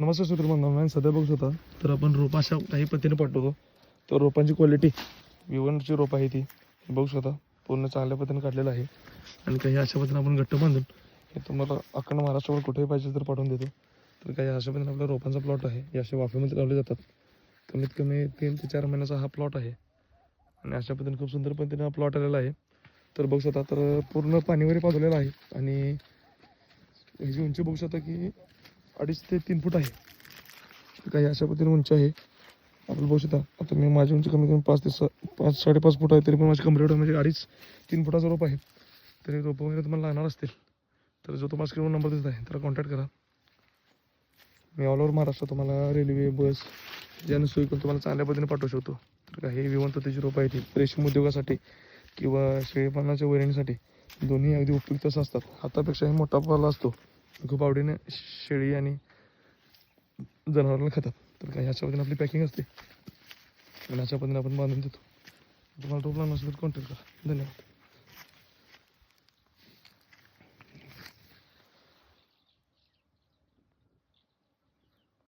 नमस्कार मित्रांनो, सध्या बघू शकता तर आपण रोप अशा काही पद्धतीने पाठवतो. तर रोपांची क्वालिटी विवनची रोप आहे ती बघू शकता, पूर्ण चांगल्या पद्धतीने काढलेलं आहे. आणि काही अशा पद्धतीने आपण घट्ट बांधून हे तुम्हाला अखंड महाराष्ट्रावर कुठेही पाहिजे तर पाठवून देतो. तर काही अशा पद्धतीने आपला रोपांचा प्लॉट आहे. हे असे वाफेमध्ये लावले जातात. कमीत कमी 3 ते 4 महिन्याचा हा प्लॉट आहे. आणि अशा पद्धतीने खूप सुंदर पद्धतीने हा प्लॉट आलेला आहे. तर बघू शकता तर पूर्ण पाणी वगैरे पाजलेलं आहे. आणि ह्याची उंची बघू शकता की 2.5 ते 3 फूट आहे. काही अशा पद्धतीने उंची आहे. आपलं बघू शकता आता मी माझी उंची कमी कमी 5.5 फूट आहे. तरी पण माझी कमरेट म्हणजे 2.5-3 फुटाचा रोप आहे. तरी रोपं वगैरे तुम्हाला लागणार असतील तर जो तुम्हाला स्क्रीनवर नंबर दिसत आहे त्याला कॉन्टॅक्ट करा. मी ऑल ओव्हर महाराष्ट्र तुम्हाला रेल्वे बस ज्याने सोयी करून तुम्हाला चांगल्या पद्धतीने पाठवू शकतो. तर काही विवंततेची रोपं आहेत रेशीम उद्योगासाठी किंवा शेळीपालनाच्या वैरणीसाठी दोन्ही अगदी उपयुक्त असतात. हातापेक्षाही मोठा पाला असतो. खूप आवडीने शेळी आणि जनावरांना खातात. तर काही अशा पद्धतीने आपली पॅकिंग असते आणि अशा पद्धतीने आपण बांधून देतो. तुम्हाला रोप लागणार असेल तर कॉन्टॅक्ट करा. धन्यवाद.